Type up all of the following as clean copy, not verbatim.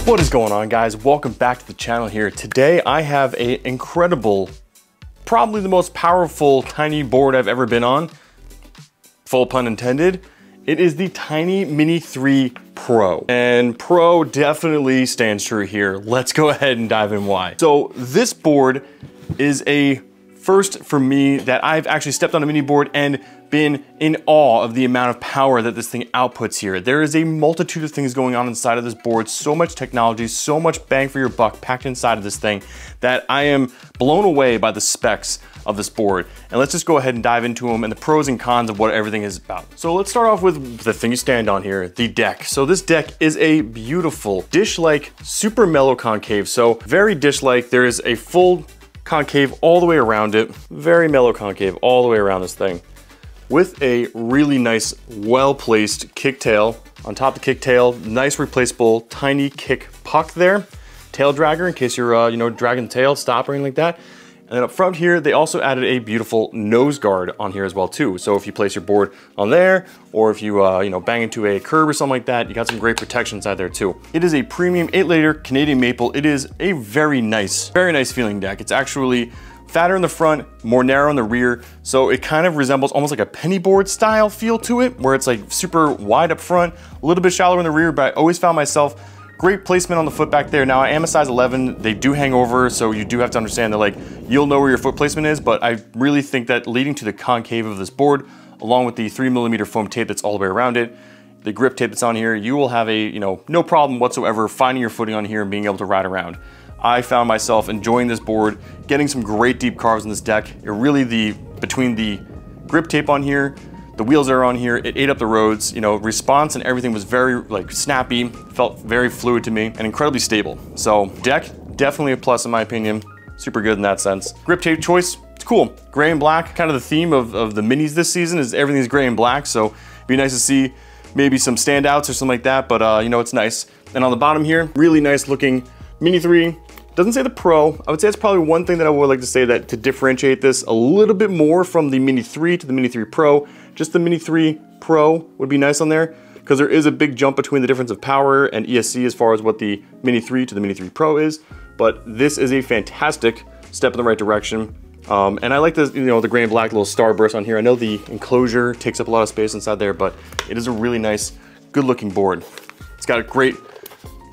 What is going on, guys? Welcome back to the channel here. Today I have an incredible, probably the most powerful Tynee board I've ever been on. Full pun intended. It is the Tynee Mini 3 Pro. And Pro definitely stands true here. Let's go ahead and dive in why. So this board is a first for me that I've actually stepped on a mini board and been in awe of the amount of power that this thing outputs here. There is a multitude of things going on inside of this board, so much technology, so much bang for your buck packed inside of this thing that I am blown away by the specs of this board. And let's just go ahead and dive into them and the pros and cons of what everything is about. So let's start off with the thing you stand on here, the deck. So this deck is a beautiful dish-like, super mellow concave. So very dish-like. There is a full concave all the way around it, very mellow concave all the way around this thing, with a really nice, well-placed kick tail. On top of the kick tail, nice replaceable Tynee kick puck there, tail dragger in case you're dragging the tail, stop or anything like that. And then up front here, they also added a beautiful nose guard on here as well too. So if you place your board on there, or if you bang into a curb or something like that, you got some great protection inside there too. It is a premium 8-layer Canadian maple. It is a very nice feeling deck. It's actually fatter in the front, more narrow in the rear. So it kind of resembles almost like a penny board style feel to it, where it's like super wide up front, a little bit shallower in the rear, but I always found myself great placement on the foot back there. Now I am a size 11, they do hang over, so you do have to understand that like you'll know where your foot placement is, but I really think that leading to the concave of this board, along with the 3mm foam tape that's all the way around it, the grip tape that's on here, you will have a, no problem whatsoever finding your footing on here and being able to ride around. I found myself enjoying this board, getting some great deep carves in this deck. It really, between the grip tape on here, the wheels that are on here, it ate up the roads, response and everything was very snappy, felt very fluid to me and incredibly stable. So deck, definitely a plus in my opinion. Super good in that sense. Grip tape choice, it's cool. Gray and black, kind of the theme of the minis this season is everything's gray and black. So it'd be nice to see maybe some standouts or something like that, but it's nice. And on the bottom here, really nice looking Mini 3. Doesn't say the Pro. I would say it's probably one thing that I would like to say that to differentiate this a little bit more from the Mini 3 to the Mini 3 Pro. Just the Mini 3 Pro would be nice on there because there is a big jump between the difference of power and ESC as far as what the Mini 3 to the Mini 3 Pro is. But this is a fantastic step in the right direction. And I like the, the gray and black little starburst on here. I know the enclosure takes up a lot of space inside there, but it is a really nice, good looking board. It's got a great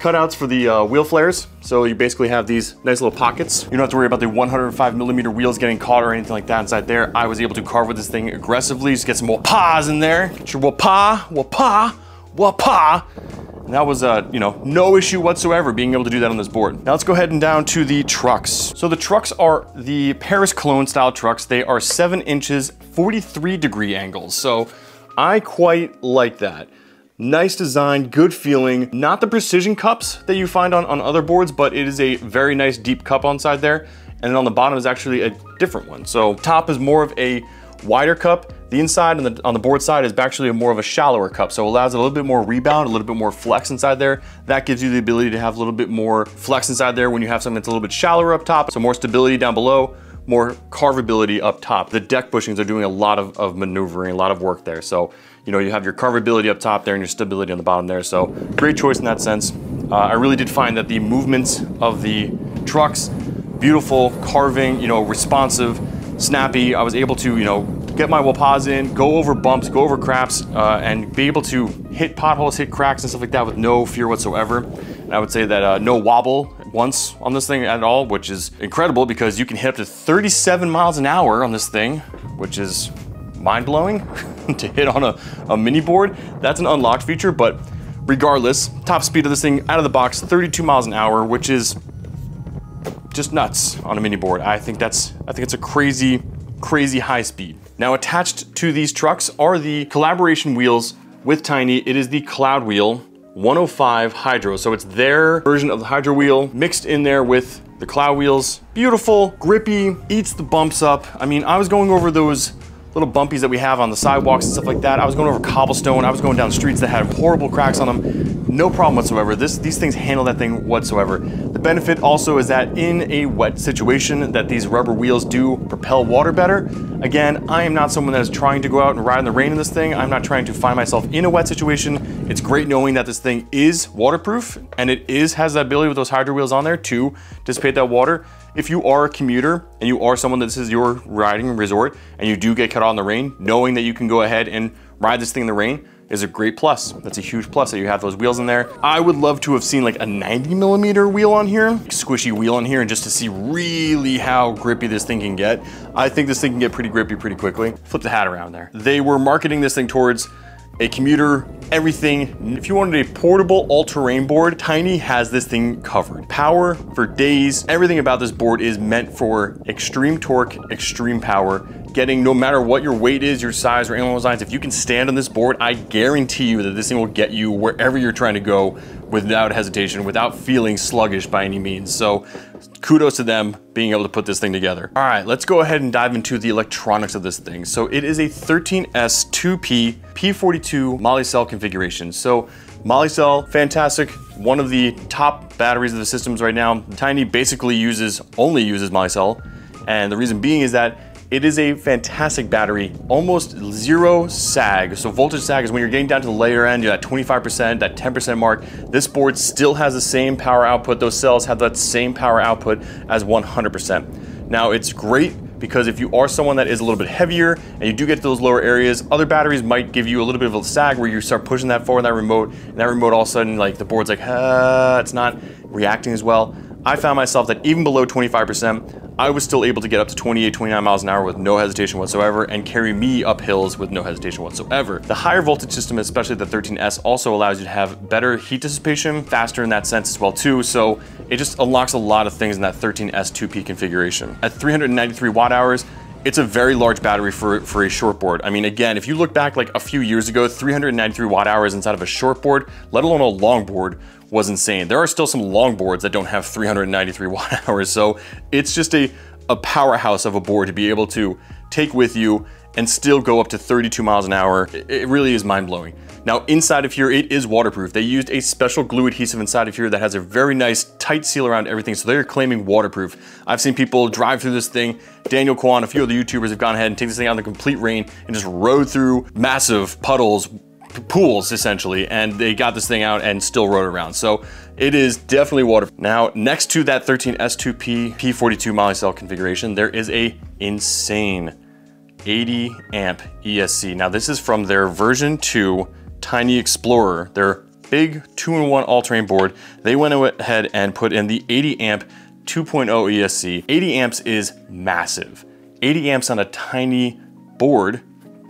cutouts for the wheel flares. So you basically have these nice little pockets. You don't have to worry about the 105mm wheels getting caught or anything like that inside there. I was able to carve with this thing aggressively, just get some wah-pahs in there. Get your wah-pah, wah-pah, wah-pah. And that was, no issue whatsoever being able to do that on this board. Now let's go ahead and down to the trucks. So the trucks are the Paris Cologne style trucks. They are 7 inches, 43-degree angles. So I quite like that. Nice design, good feeling. Not the precision cups that you find on other boards, but it is a very nice deep cup on side there. And then on the bottom is actually a different one. So top is more of a wider cup. The inside on the board side is actually more of a shallower cup. So it allows a little bit more rebound, a little bit more flex inside there. That gives you the ability to have a little bit more flex inside there when you have something that's a little bit shallower up top. So more stability down below, more carvability up top. The deck bushings are doing a lot of maneuvering, a lot of work there. So, you have your carvability up top there and your stability on the bottom there. So great choice in that sense. I really did find that the movements of the trucks, beautiful carving, responsive, snappy. I was able to, get my wah-pahs in, go over bumps, go over craps, and be able to hit potholes, hit cracks and stuff like that with no fear whatsoever. And I would say that no wobble once on this thing at all, which is incredible because you can hit up to 37 miles an hour on this thing, which is mind-blowing to hit on a mini board. That's an unlocked feature, but regardless, top speed of this thing out of the box, 32 miles an hour, which is just nuts on a mini board. I think it's a crazy high speed. Now attached to these trucks are the collaboration wheels with Tynee. It is the Cloud Wheel 105 Hydro. So it's their version of the Hydro wheel mixed in there with the Cloud wheels. Beautiful, grippy, eats the bumps up. I mean, I was going over those little bumpies that we have on the sidewalks and stuff like that. I was going over cobblestone. I was going down streets that had horrible cracks on them. No problem whatsoever. These things handle that thing whatsoever. The benefit also is that in a wet situation that these rubber wheels do propel water better. Again, I am not someone that is trying to go out and ride in the rain in this thing. I'm not trying to find myself in a wet situation. It's great knowing that this thing is waterproof and it has that ability with those hydro wheels on there to dissipate that water. If you are a commuter and you are someone that this is your riding resort and you do get cut out in the rain, knowing that you can go ahead and ride this thing in the rain is a great plus. That's a huge plus that you have those wheels in there. I would love to have seen like a 90mm wheel on here, squishy wheel on here, and just to see really how grippy this thing can get. I think this thing can get pretty grippy pretty quickly. Flip the hat around there. They were marketing this thing towards a commuter, everything. If you wanted a portable all-terrain board, Tynee has this thing covered. Power for days. Everything about this board is meant for extreme torque, extreme power. Getting, no matter what your weight is, your size, or anything along those lines, if you can stand on this board, I guarantee you that this thing will get you wherever you're trying to go without hesitation, without feeling sluggish by any means. So kudos to them being able to put this thing together. All right, let's go ahead and dive into the electronics of this thing. So it is a 13S 2P P42 Molicel configuration. So Molicel, fantastic. One of the top batteries of the systems right now. Tynee basically only uses Molicel. And the reason being is that it is a fantastic battery, almost zero sag. So voltage sag is when you're getting down to the layer end, you're at 25%, that 10% mark. This board still has the same power output. Those cells have that same power output as 100%. Now it's great because if you are someone that is a little bit heavier and you do get to those lower areas, other batteries might give you a little bit of a sag where you start pushing that forward, that remote, and that remote all of a sudden, like the board's like, it's not reacting as well. I found myself that even below 25%, I was still able to get up to 28, 29 miles an hour with no hesitation whatsoever and carry me up hills with no hesitation whatsoever. The higher voltage system, especially the 13S, also allows you to have better heat dissipation, faster in that sense as well too. So it just unlocks a lot of things in that 13S 2P configuration. At 393 watt hours, it's a very large battery for a short board. I mean, again, if you look back like a few years ago, 393 watt hours inside of a short board, let alone a long board, was insane. There are still some long boards that don't have 393 watt hours. So it's just a powerhouse of a board to be able to take with you and still go up to 32 miles an hour. It really is mind blowing. Now inside of here, it is waterproof. They used a special glue adhesive inside of here that has a very nice tight seal around everything. So they're claiming waterproof. I've seen people drive through this thing. Daniel Kwan, a few other YouTubers have gone ahead and taken this thing out in the complete rain and just rode through massive puddles, pools essentially, and they got this thing out and still rode around. So it is definitely waterproof. Now, next to that 13S2P P42 Molicel configuration, there is a insane 80 amp ESC. Now this is from their version 2 Tynee Explorer, their big 2-in-1 all-terrain board. They went ahead and put in the 80 amp 2.0 ESC. 80 amps is massive. 80 amps on a tiny board,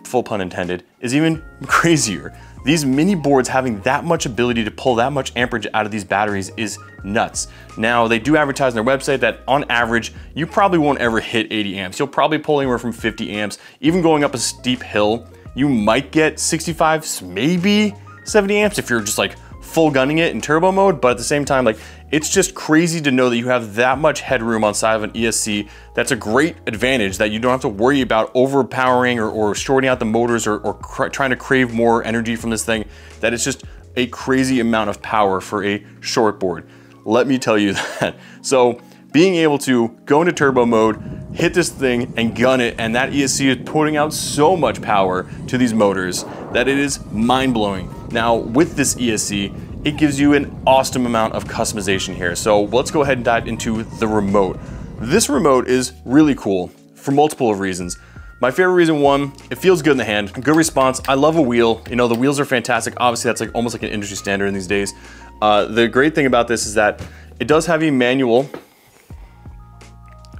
full pun intended, is even crazier. These mini boards having that much ability to pull that much amperage out of these batteries is nuts. Now, they do advertise on their website that on average, you probably won't ever hit 80 amps. You'll probably pull anywhere from 50 amps. Even going up a steep hill, you might get 65, maybe 70 amps if you're just like full gunning it in turbo mode. But at the same time, like, it's just crazy to know that you have that much headroom on side of an ESC. That's a great advantage that you don't have to worry about overpowering or shorting out the motors or trying to crave more energy from this thing. That is just a crazy amount of power for a short board. Let me tell you that. So being able to go into turbo mode, hit this thing and gun it, and that ESC is putting out so much power to these motors that it is mind-blowing. Now with this ESC, it gives you an awesome amount of customization here. So let's go ahead and dive into the remote. This remote is really cool for multiple reasons. My favorite reason, one, it feels good in the hand, good response. I love a wheel. You know, the wheels are fantastic. Obviously, that's like almost like an industry standard in these days. The great thing about this is that it does have a manual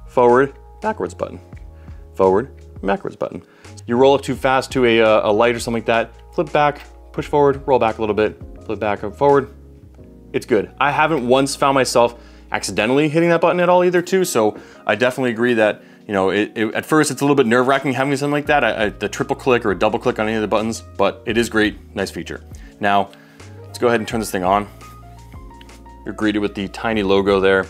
forward, backwards button, forward, backwards button. You roll up too fast to a light or something like that, flip back, push forward, roll back a little bit, flip back and forward. It's good. I haven't once found myself accidentally hitting that button at all either too, so I definitely agree that, you know, at first it's a little bit nerve-wracking having something like that, the triple click or a double click on any of the buttons, but it is great, nice feature. Now, let's go ahead and turn this thing on. You're greeted with the Tynee logo there.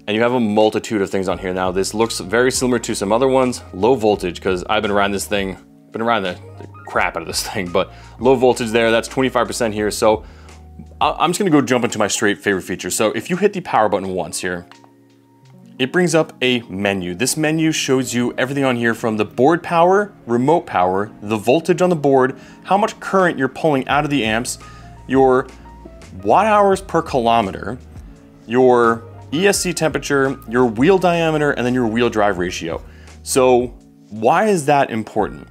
and you have a multitude of things on here. Now this looks very similar to some other ones. Low voltage, because I've been riding this thing, been riding the crap out of this thing, but low voltage there, that's 25% here. So I'm just gonna go jump into my straight favorite feature. So if you hit the power button once here, it brings up a menu. This menu shows you everything on here from the board power, remote power, the voltage on the board, how much current you're pulling out of the amps, your watt hours per kilometer, your ESC temperature, your wheel diameter, and then your wheel drive ratio. So why is that important?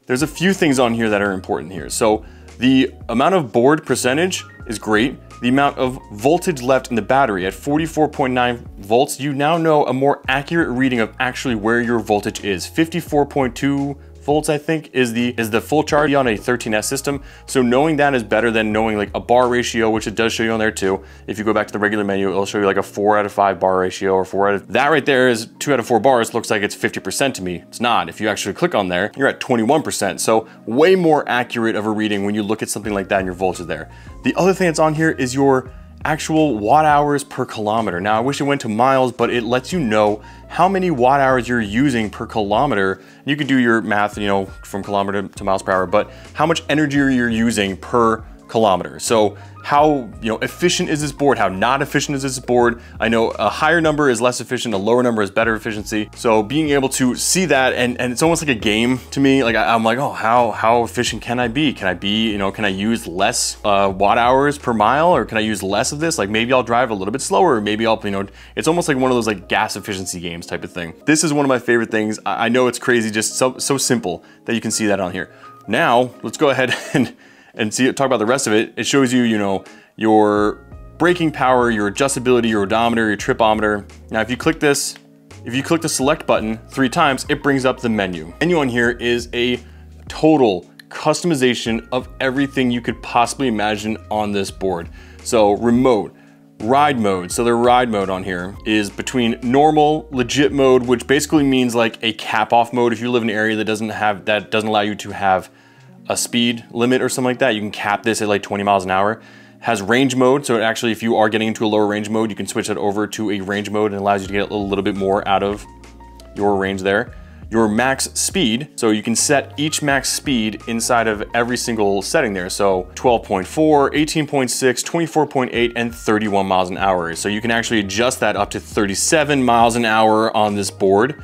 There's a few things on here that are important here. So the amount of board percentage is great. The amount of voltage left in the battery at 44.9 volts, you now know a more accurate reading of actually where your voltage is. 54.2 volts, I think, is the full charge on a 13S system. So knowing that is better than knowing like a bar ratio, which it does show you on there too. If you go back to the regular menu, it'll show you like a 4 out of 5 bar ratio, or 4 out of, that right there is 2 out of 4 bars. Looks like it's 50% to me. It's not. If you actually click on there, you're at 21%. So way more accurate of a reading when you look at something like that and your voltage there. The other thing that's on here is your actual watt hours per kilometer. Now I wish it went to miles, but it lets you know how many watt hours you're using per kilometer. You can do your math, you know, from kilometer to miles per hour, but how much energy you're using per kilometer. So how, you know, efficient is this board? How not efficient is this board? I know a higher number is less efficient, a lower number is better efficiency. So being able to see that, and it's almost like a game to me. Like I'm like, oh, how efficient can I be? Can I be, you know, can I use less watt hours per mile, or can I use less of this? Like maybe I'll drive a little bit slower, or maybe I'll, you know, it's almost like one of those like gas efficiency games type of thing. This is one of my favorite things. I know it's crazy, just so simple that you can see that on here. Now let's go ahead and see, talk about the rest of it. It shows you, you know, your braking power, your adjustability, your odometer, your tripometer. Now, if you click this, if you click the select button 3 times, it brings up the menu. The menu on here is a total customization of everything you could possibly imagine on this board. So remote, ride mode. So the ride mode on here is between normal, legit mode, which basically means like a cap off mode. If you live in an area that doesn't allow you to have a speed limit or something like that, you can cap this at like 20 miles an hour. Has range mode, so it actually, if you are getting into a lower range mode, you can switch it over to a range mode, and it allows you to get a little bit more out of your range there. Your max speed, so you can set each max speed inside of every single setting there. So 12.4, 18.6, 24.8, and 31 miles an hour. So you can actually adjust that up to 37 miles an hour on this board.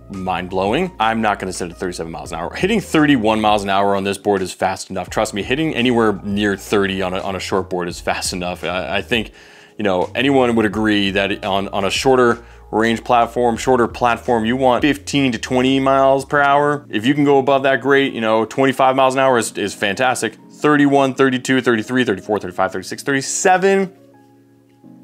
Mind-blowing. I'm not going to set it at 37 miles an hour. Hitting 31 miles an hour on this board is fast enough. Trust me, hitting anywhere near 30 on a short board is fast enough. I think, you know, anyone would agree that on a shorter range platform, you want 15 to 20 miles per hour. If you can go above that, great. You know, 25 miles an hour is fantastic. 31, 32, 33, 34, 35, 36, 37.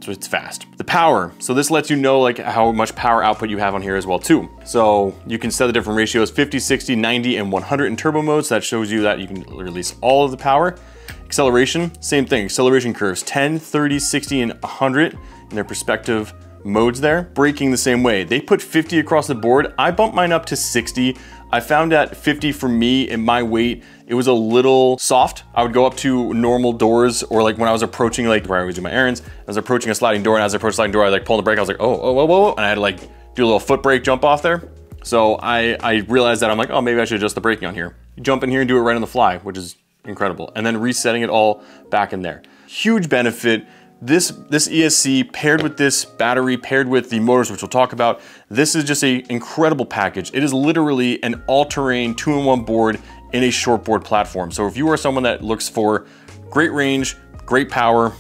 So it's fast. The power, so this lets you know like how much power output you have on here as well too. So you can set the different ratios, 50, 60, 90, and 100 in turbo modes. So that shows you that you can release all of the power. Acceleration, same thing, acceleration curves, 10, 30, 60, and 100 in their respective modes there. Braking the same way. They put 50 across the board. I bumped mine up to 60. I found at 50 for me and my weight, it was a little soft. I would go up to normal doors, or like when I was approaching, like where I always do my errands, I was approaching a sliding door, and as I approached the sliding door, I like pulled the brake. I was like, oh, whoa, whoa, and I had to like do a little foot brake jump off there. So I realized that I'm like, oh, maybe I should adjust the braking on here. You jump in here and do it right on the fly, which is incredible. And then resetting it all back in there. Huge benefit. This ESC paired with this battery, paired with the motors, which we'll talk about, this is just an incredible package. It is literally an all-terrain 2-in-1 board in a short board platform. So if you are someone that looks for great range, great power,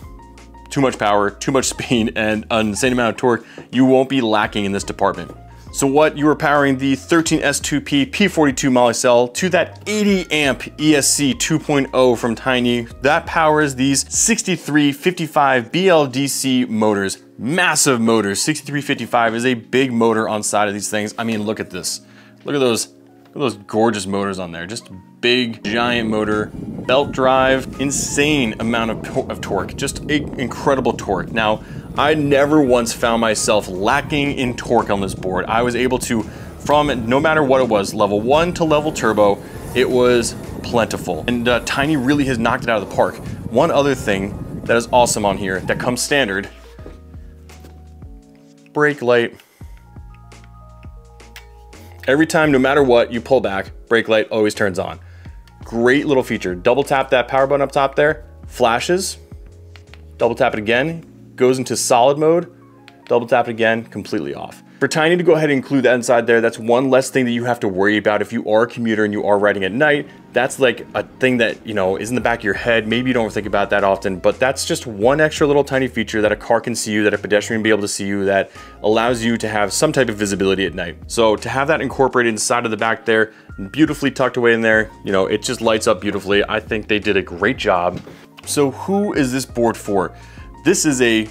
too much speed, and an insane amount of torque, you won't be lacking in this department. So what, you are powering the 13S2P P42 Molicel to that 80 amp ESC 2.0 from Tynee. That powers these 6355 BLDC motors. Massive motors. 6355 is a big motor on side of these things. I mean, look at this. Look at those gorgeous motors on there. Just big, giant motor, belt drive, insane amount of torque. Just incredible torque. Now, I never once found myself lacking in torque on this board. I was able to, from no matter what it was, level 1 to level turbo, it was plentiful. And Tynee really has knocked it out of the park. One other thing that is awesome on here that comes standard brake light. Every time, no matter what, you pull back, brake light always turns on. Great little feature. Double tap that power button up top there, flashes. Double tap it again, goes into solid mode. Double tap it again, completely off. For Tynee to go ahead and include that inside there, that's one less thing that you have to worry about if you are a commuter and you are riding at night. That's like a thing that, you know, is in the back of your head. Maybe you don't think about that often, but that's just one extra little tiny feature that a car can see you, that a pedestrian will be able to see you, that allows you to have some type of visibility at night. So to have that incorporated inside of the back there, beautifully tucked away in there, you know, it just lights up beautifully. I think they did a great job. So who is this board for? This is a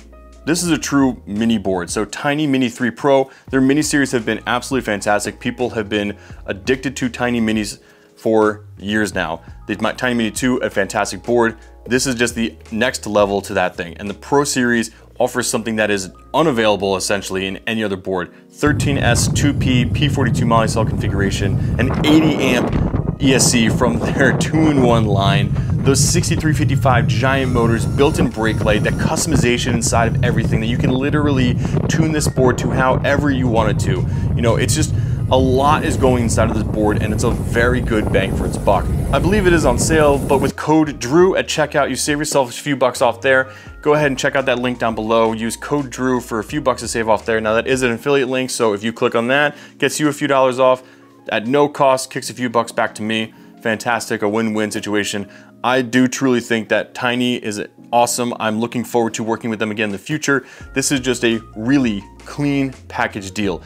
true mini board. So Tynee Mini 3 Pro, their mini series have been absolutely fantastic. People have been addicted to Tynee Minis for years now. The Tynee Mini 2, a fantastic board. This is just the next level to that thing. And the Pro series offers something that is unavailable essentially in any other board. 13S 2P P42 Molicel configuration, an 80 amp ESC from their 2-in-1 line. Those 6355 giant motors, built-in brake light, that customization inside of everything, that you can literally tune this board to however you want it to. You know, it's just a lot is going inside of this board, and it's a very good bang for its buck. I believe it is on sale, but with code DREW at checkout, you save yourself a few bucks off there. Go ahead and check out that link down below. Use code DREW for a few bucks to save off there. Now that is an affiliate link, so if you click on that, gets you a few dollars off at no cost, kicks a few bucks back to me. Fantastic, a win-win situation. I do truly think that Tynee is awesome. I'm looking forward to working with them again in the future. This is just a really clean package deal.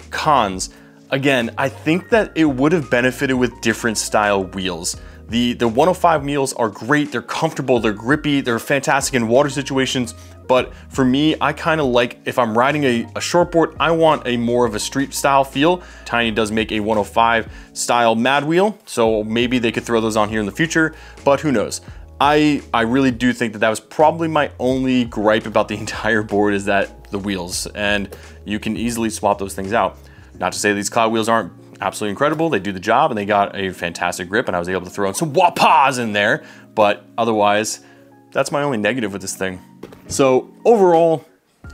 Cons, again, I think that it would have benefited with different style wheels. The 105 wheels are great, they're comfortable, they're grippy, they're fantastic in water situations, but for me, I kind of like, if I'm riding a short board, I want a more of a street style feel. Tynee does make a 105 style mad wheel, so maybe they could throw those on here in the future, but who knows. I really do think that that was probably my only gripe about the entire board, is that the wheels, and you can easily swap those things out. Not to say these cloud wheels aren't absolutely incredible, they do the job, and they got a fantastic grip, and I was able to throw in some wah-pahs in there, but otherwise, that's my only negative with this thing. So overall,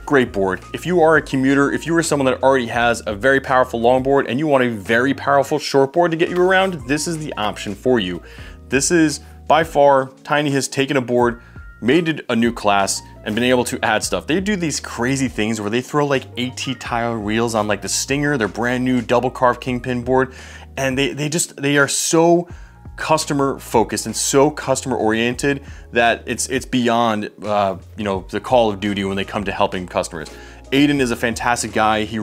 great board. If you are a commuter, if you are someone that already has a very powerful longboard and you want a very powerful shortboard to get you around, this is the option for you. This is by far, Tynee has taken a board, made it a new class, and been able to add stuff. They do these crazy things where they throw like AT tire wheels on like the Stinger, their brand new double carved kingpin board, and they are so customer focused and so customer oriented that it's beyond you know, the Call of Duty when they come to helping customers. Aiden is a fantastic guy. He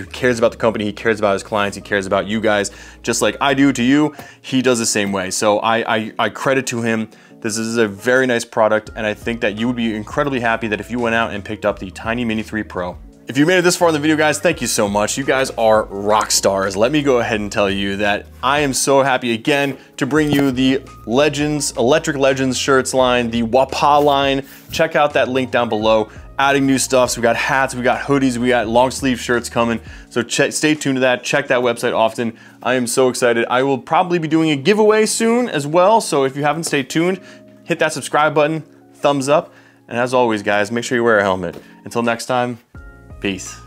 cares about the company, he cares about his clients, he cares about you guys, just like I do to you. He does the same way. So I credit to him. This is a very nice product, and I think that you would be incredibly happy that if you went out and picked up the Tynee Mini 3 Pro. If you made it this far in the video, guys, thank you so much. You guys are rock stars. Let me go ahead and tell you that I am so happy again to bring you the Legends, Electric Legends shirts line, the Wapah line. Check out that link down below. Adding new stuff. So we got hats, we got hoodies, we got long sleeve shirts coming. So stay tuned to that. Check that website often. I am so excited. I will probably be doing a giveaway soon as well. So if you haven't stayed tuned, hit that subscribe button, thumbs up. And as always, guys, make sure you wear a helmet. Until next time, peace.